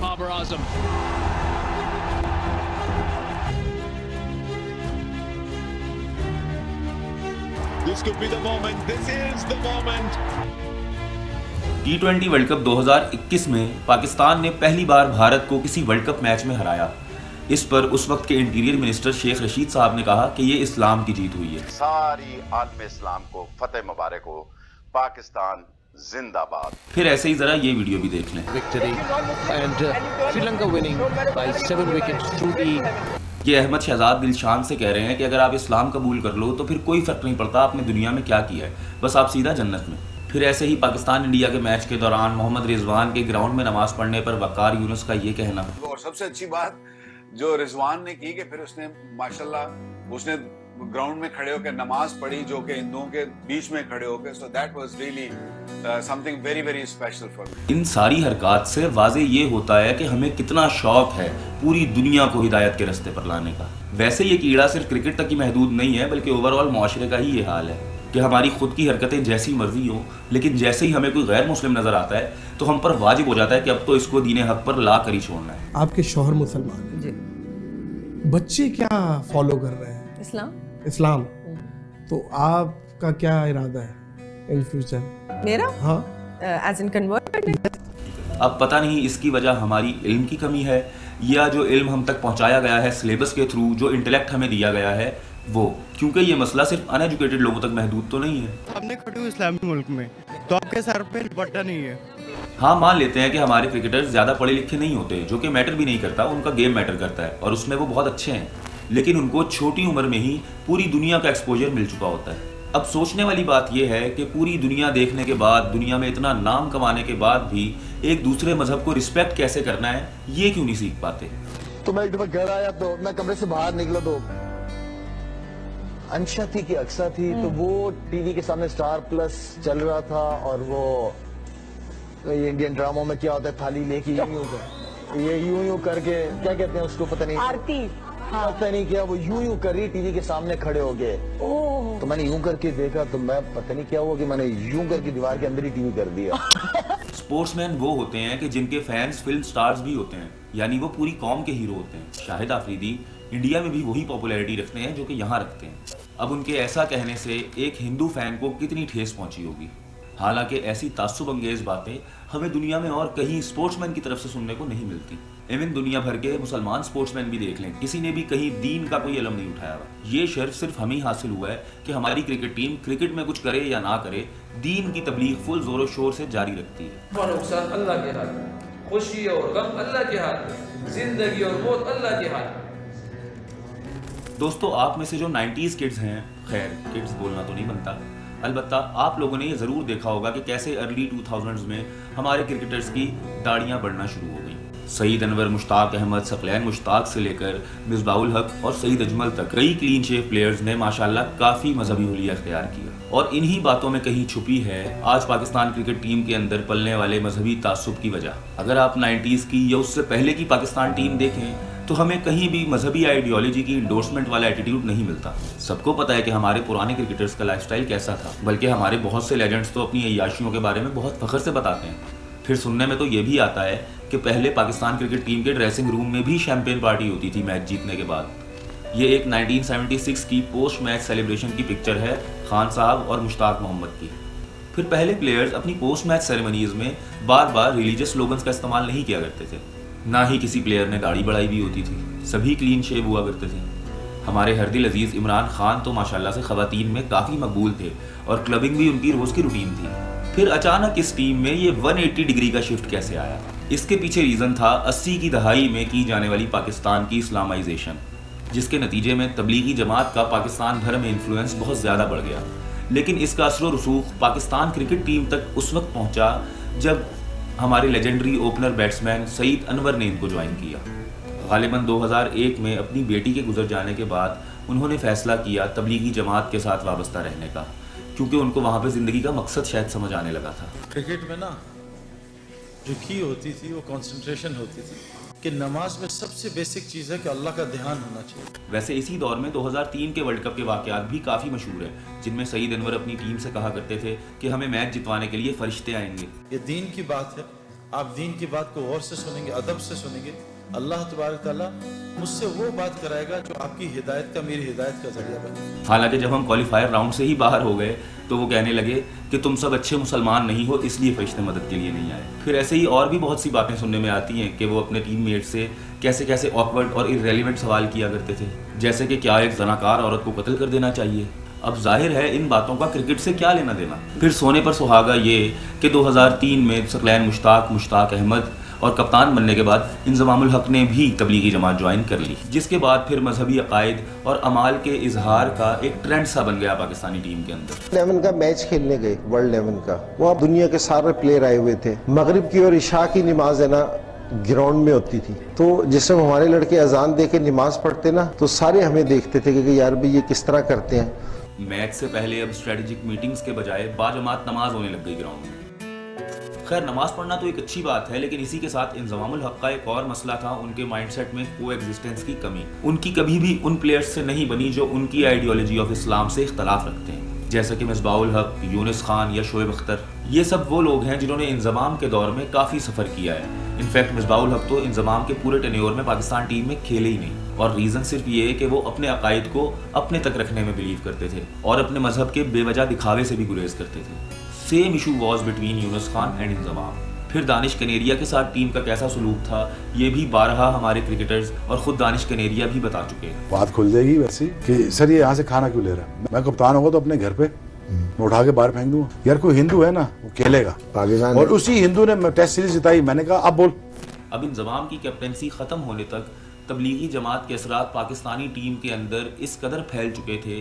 Babar Azam. This could be the moment. This is the moment. T20 world cup 2021 में पाकिस्तान ने पहली बार भारत को किसी वर्ल्ड कप मैच में हराया। इस पर उस वक्त के इंटीरियर मिनिस्टर शेख रशीद साहब ने कहा कि ये इस्लाम की जीत हुई है। सारी आलम इस्लाम को फतेह मुबारक हो, पाकिस्तान जिंदाबाद। फिर ऐसे ही जरा ये वीडियो भी देख लें। Victory and Sri Lanka winning by 7 wickets to the. ये अहमद शहजाद दिलशान से कह रहे हैं कि अगर आप इस्लाम कबूल कर लो तो फिर कोई फर्क नहीं पड़ता आपने दुनिया में क्या किया है, बस आप सीधा जन्नत में। फिर ऐसे ही पाकिस्तान इंडिया के मैच के दौरान मोहम्मद रिजवान के ग्राउंड में नमाज पढ़ने पर वकार यूनुस का ये कहना। और सबसे अच्छी बात जो रिजवान ने की कि फिर उसने माशाल्लाह उसने ग्राउंड में खड़े होकर नमाज पढ़ी, जो कि हिंदुओं के बीच में खड़े होकर, so that was really something very very special for me. इन सारी हरकत से वाजे ये होता है कि हमें कितना शौक है पूरी दुनिया को हिदायत के रास्ते पर लाने का। वैसे ये कीड़ा सिर्फ क्रिकेट तक ही महदूद नहीं है, बल्कि ओवरऑल मुआशरे का ही ये हाल है कि हमारी खुद की हरकतें जैसी मर्जी हो, लेकिन जैसे ही हमें कोई गैर मुस्लिम नजर आता है तो हम पर वाजिब हो जाता है कि अब तो इसको दीन हक पर ला कर ही छोड़ना है। आपके शौहर मुसलमान हैं जी, बच्चे क्या फॉलो कर रहे हैं? इस्लाम। तो आपका क्या इरादा है इन फ्यूचर? मेरा? हाँ, एज इन कन्वर्ट। अब पता नहीं इसकी वजह हमारी इल्म की कमी है या जो इल्म हम तक पहुंचाया गया है सिलेबस के थ्रू, जो इंटेलेक्ट हमें दिया गया है वो, क्योंकि ये मसला सिर्फ अनएजुकेटेड लोगों तक महदूद तो नहीं है। हमने खड़े इस्लामी मुल्क में तो आपके सर पे दुपट्टा नहीं है। हाँ, मान लेते हैं कि हमारे क्रिकेटर्स ज़्यादा पढ़े लिखे नहीं होते, जो कि मैटर भी नहीं करता, उनका गेम मैटर करता है और उसमें वो बहुत अच्छे हैं, लेकिन उनको छोटी उम्र में ही पूरी दुनिया का एक्सपोजर मिल चुका होता है। अब सोचने वाली बात यह है कि पूरी दुनिया देखने के बाद, दुनिया में इतना नाम कमाने के बाद भी एक दूसरे मजहब को रिस्पेक्ट कैसे करना है ये क्यों नहीं सीख पाते। तो मैं एक दफा घर आया तो मैं कमरे से बाहर निकला तो अंशा थी कि अक्सा थी, तो वो टीवी के सामने स्टार प्लस चल रहा था और वो ये इंडियन ड्रामों में क्या होता है, थाली लेके यूं यूं करके क्या कहते हैं उसको, पता नहीं, आरती, पता नहीं क्या, वो यूं कर रही टीवी के सामने खड़े हो गए। तो मैंने यूं करके देखा तो मैं पता नहीं क्या हुआ कि मैंने यूं करके दीवार के अंदर ही टीवी कर दिया। स्पोर्ट्समैन वो होते हैं कि जिनके फैंस फिल्म स्टार्स भी होते हैं, यानी वो पूरी कौम के हीरो होते हैं। शाहिद आफरीदी इंडिया में भी वही पॉपुलैरिटी रखते हैं जो कि यहाँ रखते हैं। अब उनके ऐसा कहने से एक हिंदू फैन को कितनी ठेस पहुंची होगी। हालांकि ऐसी ताज्जुब अंगेज बातें हमें दुनिया में और कहीं स्पोर्ट्समैन की तरफ से सुनने को नहीं मिलती। इवन दुनिया भर के मुसलमान स्पोर्ट्समैन भी देख लें, किसी ने भी कहीं दीन का कोई इल्म नहीं उठाया हुआ। ये शर्फ सिर्फ हमें हासिल हुआ है कि हमारी क्रिकेट टीम क्रिकेट में कुछ करे या ना करे, दीन की तबलीग फुल जोरों शोर से जारी रखती है। अल्लाह के हाथ, खुशी और गम अल्लाह के हाथ, जिंदगी और मौत अल्लाह के हाथ। दोस्तों, आप में से जो 90s किड्स हैं, खैर किड्स बोलना तो नहीं बनता, अलबत्ता आप लोगों ने ये ज़रूर देखा होगा कि कैसे अर्ली 2000s में हमारे क्रिकेटर्स की दाढ़ियाँ बढ़ना शुरू हो गई। सईद अनवर, मुश्ताक अहमद, सकलैन मुश्ताक से लेकर मिसबाउल हक और सईद अजमल तक कई क्लीन शेव प्लेयर्स ने माशाल्लाह काफ़ी मजहबी हुलिया अख्तियार किया। और इन्हीं बातों में कहीं छुपी है आज पाकिस्तान क्रिकेट टीम के अंदर पलने वाले मजहबी तासुब की वजह। अगर आप 90s की या उससे पहले की पाकिस्तान टीम देखें तो हमें कहीं भी मजहबी आइडियोलॉजी की इंडोर्समेंट वाला एटीट्यूड नहीं मिलता। सबको पता है कि हमारे पुराने क्रिकेटर्स का लाइफस्टाइल कैसा था, बल्कि हमारे बहुत से लेजेंड्स तो अपनी अय्याशियों के बारे में बहुत फख्र से बताते हैं। फिर सुनने में तो ये भी आता है कि पहले पाकिस्तान क्रिकेट टीम के ड्रेसिंग रूम में भी शैंपेन पार्टी होती थी मैच जीतने के बाद। ये एक 1976 की पोस्ट मैच सेलिब्रेशन की पिक्चर है खान साहब और मुश्ताक मोहम्मद की। फिर पहले प्लेयर्स अपनी पोस्ट मैच सेरेमनीज में बार बार रिलीजियस स्लोगन्स का इस्तेमाल नहीं किया करते थे, ना ही किसी प्लेयर ने दाढ़ी बढ़ाई भी होती थी, सभी क्लीन शेव हुआ करते थे। हमारे हरदिल अजीज इमरान खान तो माशाल्लाह से ख़वातीन में काफ़ी मकबूल थे और क्लबिंग भी उनकी रोज़ की रूटीन थी। फिर अचानक इस टीम में ये 180 डिग्री का शिफ्ट कैसे आया? इसके पीछे रीज़न था 80 की दहाई में की जाने वाली पाकिस्तान की इस्लामाइजेशन, जिसके नतीजे में तबलीगी जमात का पाकिस्तान भर में इन्फ्लुएंस बहुत ज़्यादा बढ़ गया। लेकिन इसका असर रसूख पाकिस्तान क्रिकेट टीम तक उस वक्त पहुँचा जब हमारे legendary opener batsman Saeed Anwar ने इनको ज्वाइन किया। गालिबन 2001 में अपनी बेटी के गुजर जाने के बाद उन्होंने फैसला किया तबलीगी जमात के साथ वाबस्ता रहने का, क्योंकि उनको वहाँ पे ज़िंदगी का मकसद शायद समझ आने लगा था। क्रिकेट में ना जो की होती थी वो कंसंट्रेशन होती थी कि नमाज में सबसे बेसिक चीज़ है कि अल्लाह का ध्यान होना चाहिए। वैसे इसी दौर में 2003 के वर्ल्ड कप के वाक़यात भी काफ़ी मशहूर हैं, जिनमें सईद अनवर अपनी टीम से कहा करते थे कि हमें मैच जितवाने के लिए फरिश्ते आएंगे। ये दीन की बात है आप दीन की बात को गौर से सुनेंगे, अदब से सुनेंगे, अल्लाह तबारक ताला मुझसे वो बात कराएगा जो आपकी हिदायत का, मेरी हिदायत का जरिया बने। हालांकि जब हम क्वालिफायर राउंड से ही बाहर हो गए तो वो कहने लगे कि तुम सब अच्छे मुसलमान नहीं हो, इसलिए फरिश्ते मदद के लिए नहीं आए। फिर ऐसे ही और भी बहुत सी बातें सुनने में आती हैं कि वो अपने टीममेट से कैसे कैसे ऑकवर्ड और इररेलेवेंट सवाल किया करते थे, जैसे कि क्या एक जनाकार औरत को कत्ल कर देना चाहिए। अब जाहिर है इन बातों का क्रिकेट से क्या लेना देना। फिर सोने पर सुहागा ये कि 2003 में सकलैन मुश्ताक अहमद और कप्तान बनने के बाद इंज़मामुल हक ने भी तबलीगी जमात ज्वाइन कर ली, जिसके बाद फिर मजहबी अकायद और अमाल के इजहार का एक ट्रेंड सा बन गया पाकिस्तानी टीम के अंदर। 11 का मैच खेलने गए, वर्ल्ड 11 का, वहाँ दुनिया के सारे प्लेयर आए हुए थे। मगरिब की और इशा की नमाज है ना ग्राउंड में होती थी, तो जिस समय हमारे लड़के अजान दे के नमाज पढ़ते ना, तो सारे हमें देखते थे कि यार भाई ये किस तरह करते हैं। मैच से पहले अब स्ट्रेटेजिक मीटिंग्स के बजाय बाजमात नमाज होने लग गई ग्राउंड में। खैर नमाज पढ़ना तो एक अच्छी बात है, लेकिन इसी के साथ इंज़मामुल हक का एक और मसला था उनके माइंडसेट में को एग्जिस्टेंस की कमी। उनकी कभी भी उन प्लेयर्स से नहीं बनी जो उनकी आइडियोलॉजी ऑफ इस्लाम से इख्तलाफ रखते हैं, जैसे कि मिसबाहुल हक, यूनुस खान या शोएब अख्तर। ये सब वो लोग हैं जिन्होंने इंज़माम के दौर में काफ़ी सफ़र किया है। इनफैक्ट मिसबाहुल हक तो इंज़माम के पूरे टेन्योर में पाकिस्तान टीम में खेले ही नहीं, और रीज़न सिर्फ ये है कि वो अपने अकायद को अपने तक रखने में बिलीव करते थे और अपने मजहब के बेवजह दिखावे से भी गुरेज करते थे। Same issue was between Yunus Khan and Inzamam. फिर दानिश कनेरिया के साथ टीम का कैसा सलूक था ये भी बारहा हमारे क्रिकेटर्स और खुद दानिश कनेरिया भी बता चुके हैं। बात खुल जाएगी वैसे कि सर ये यहाँ से खाना क्यों ले रहा है, मैं कप्तान होगा तो अपने घर पे मैं उठा के बाहर फेंक दूंगा। यार कोई हिंदू है ना वो खेलेगा पाकिस्तान, और उसी हिंदू ने टेस्ट सीरीज जिताई। मैंने कहा अब बोल। अब इंज़माम की कैप्टनसी खत्म होने तक तबलीगी जमात के असरात पाकिस्तानी टीम के अंदर इस कदर फैल चुके थे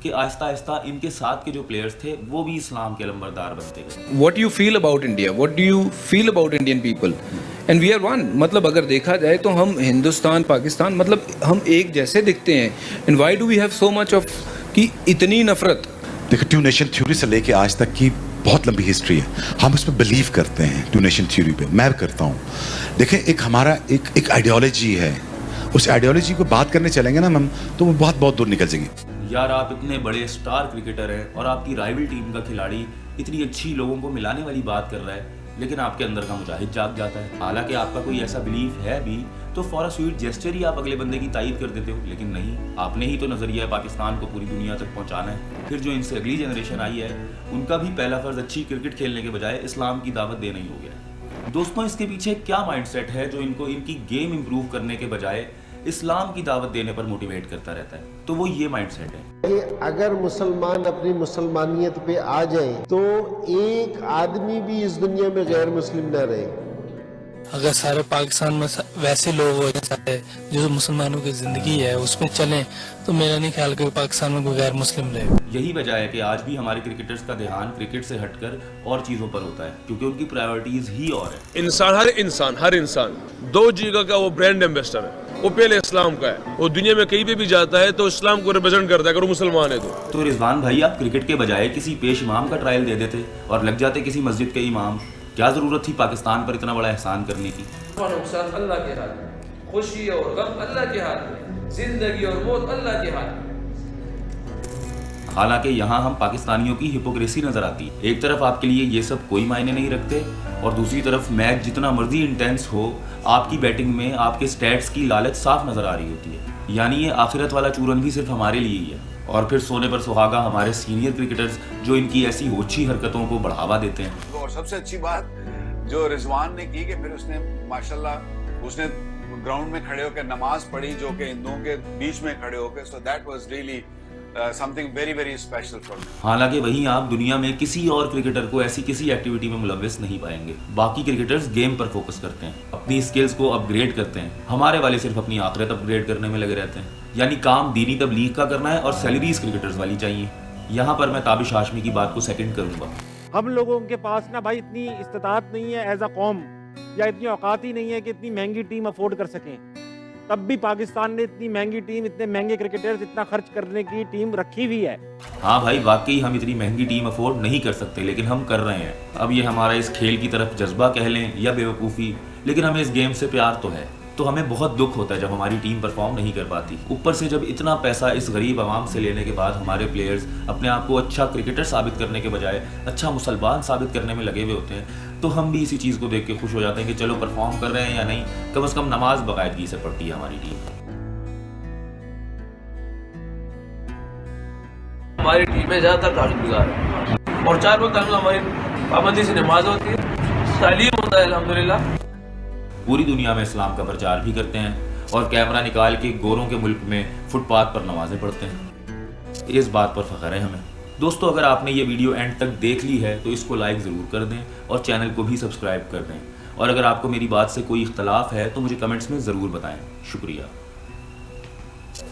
कि आहिस्ता आहिस्ता इनके साथ के जो प्लेयर्स थे वो भी इस्लाम के लंबरदार बनते गए। What do you feel about India? What do you feel about Indian people? And we are one. मतलब अगर देखा जाए तो हम हिंदुस्तान पाकिस्तान मतलब हम एक जैसे दिखते हैं। And why do we have so much of कि इतनी नफरत? देखो टू नेशन थ्योरी से लेके आज तक की बहुत लंबी हिस्ट्री है, हम उस पर बिलीव करते हैं। टू नेशन थ्योरी पे मैं करता हूँ। देखें एक हमारा एक आइडियोलॉजी है, उस आइडियोलॉजी को बात करने चलेंगे ना हम तो वो बहुत दूर निकल जाएगी। यार आप इतने बड़े स्टार क्रिकेटर हैं और आपकी राइवल टीम का खिलाड़ी इतनी अच्छी लोगों को मिलाने वाली बात कर रहा है, लेकिन आपके अंदर का मुजाहिद जाग जाता है। हालांकि आपका कोई ऐसा बिलीफ है भी तो फॉर अ स्वीट जेस्चर ही आप अगले बंदे की तारीफ कर देते हो, लेकिन नहीं, आपने ही तो नजरिया पाकिस्तान को पूरी दुनिया तक पहुंचाना है। फिर जो इनसे अगली जनरेशन आई है उनका भी पहला फर्ज अच्छी क्रिकेट खेलने के बजाय इस्लाम की दावत देना ही हो गया। दोस्तों इसके पीछे क्या माइंडसेट है जो इनको इनकी गेम इंप्रूव करने के बजाय इस्लाम की दावत देने पर मोटिवेट करता रहता है? तो वो ये माइंडसेट है कि अगर मुसलमान अपनी मुसलमानियत पे आ जाए तो एक आदमी भी इस दुनिया में गैर मुस्लिम न रहे। अगर सारे पाकिस्तान में वैसे लोग हो जाते जो मुसलमानों की जिंदगी है उसमें चलें तो मेरा नहीं ख्याल कि पाकिस्तान में कोई गैर मुस्लिम रहे। यही वजह है कि आज भी हमारे क्रिकेटर्स का ध्यान क्रिकेट से हटकर और चीजों पर होता है, क्योंकि उनकी प्रायोरिटीज ही और है। हर इंसान दो जगह का वो ब्रांड एम्बेसडर है। वो पहले इस्लाम का है, वो दुनिया में कहीं पे भी जाता है तो इस्लाम को रिप्रेजेंट करता है अगर वो मुसलमान है तो रिजवान भाई आप क्रिकेट के बजाय किसी पेश इमाम का ट्रायल दे देते और लग जाते किसी मस्जिद के इमाम। क्या जरूरत थी पाकिस्तान पर इतना बड़ा एहसान करने की? नुकसान अल्लाह के हाथ में, खुशी और गम अल्लाह के हाथ में, जिंदगी और मौत अल्लाह के हाथ में। हालांकि यहाँ हम पाकिस्तानियों की हिपोक्रेसी नजर आती है। एक तरफ आपके लिए ये सब कोई मायने नहीं रखते और दूसरी तरफ मैच जितना मर्जी इंटेंस हो आपकी बैटिंग में आपके स्टैट्स की लालच साफ नजर आ रही होती है। यानी ये आखिरत वाला चूरन भी सिर्फ हमारे लिए ही है। और फिर सोने पर सुहागा हमारे सीनियर क्रिकेटर्स जो इनकी ऐसी ओछी हरकतों को बढ़ावा देते हैं। और सबसे अच्छी बात जो रिजवान ने की कि फिर उसने माशाल्लाह उसने ग्राउंड में खड़े होकर नमाज पढ़ी जो कि हिंदुओं के बीच में खड़े होकर, so that was really something very very special for me। हालांकि वहीं आप दुनिया में किसी और क्रिकेटर को ऐसी किसी एक्टिविटी में मुलव्विस नहीं पाएंगे। बाकी क्रिकेटर्स गेम पर फोकस करते हैं, अपनी स्किल्स को अपग्रेड करते हैं। हमारे वाले सिर्फ अपनी आखिरत अपग्रेड करने में लगे रहते हैं। यानी काम दीनी तबलीग का करना है और सैलरीज क्रिकेटर्स वाली चाहिए। यहाँ पर मैं ताबिश हाशमी की बात को सेकंड करूंगा। हम लोगों के पास ना भाई इतनी इस्तिताअत नहीं है एज अ कौम, या इतनी औकात ही नहीं है कि इतनी महंगी टीम अफोर्ड कर सकें। तब भी पाकिस्तान ने इतनी महंगी टीम, इतने महंगे क्रिकेटर्स, इतना खर्च करने की टीम रखी हुई है। हाँ भाई वाकई हम इतनी महंगी टीम अफोर्ड नहीं कर सकते, लेकिन हम कर रहे हैं। अब ये हमारा इस खेल की तरफ जज्बा कह लें या बेवकूफ़ी, लेकिन हमें इस गेम से प्यार तो है। तो हमें बहुत दुख होता है जब हमारी टीम परफॉर्म नहीं कर पाती। ऊपर से जब इतना पैसा इस गरीब आवाम से लेने के बाद हमारे प्लेयर्स अपने आप को अच्छा क्रिकेटर साबित करने के बजाय अच्छा मुसलमान साबित करने में लगे हुए होते हैं, तो हम भी इसी चीज़ को देख के खुश हो जाते हैं कि चलो परफॉर्म कर रहे हैं या नहीं, कम से कम नमाज बाकायदगी से पढ़ती है हमारी टीम। हमारी टीमें ज़्यादातर ताजुलगुजार है और 4 वक्त हमारी पाबंदी से नमाज होती है, तालीम होता है अल्हम्दुलिल्लाह। पूरी दुनिया में इस्लाम का प्रचार भी करते हैं और कैमरा निकाल के गोरों के मुल्क में फुटपाथ पर नमाजें पढ़ते हैं। इस बात पर फ़ख्र है हमें। दोस्तों, अगर आपने ये वीडियो एंड तक देख ली है तो इसको लाइक ज़रूर कर दें और चैनल को भी सब्सक्राइब कर दें। और अगर आपको मेरी बात से कोई इख्तलाफ है तो मुझे कमेंट्स में ज़रूर बताएं। शुक्रिया।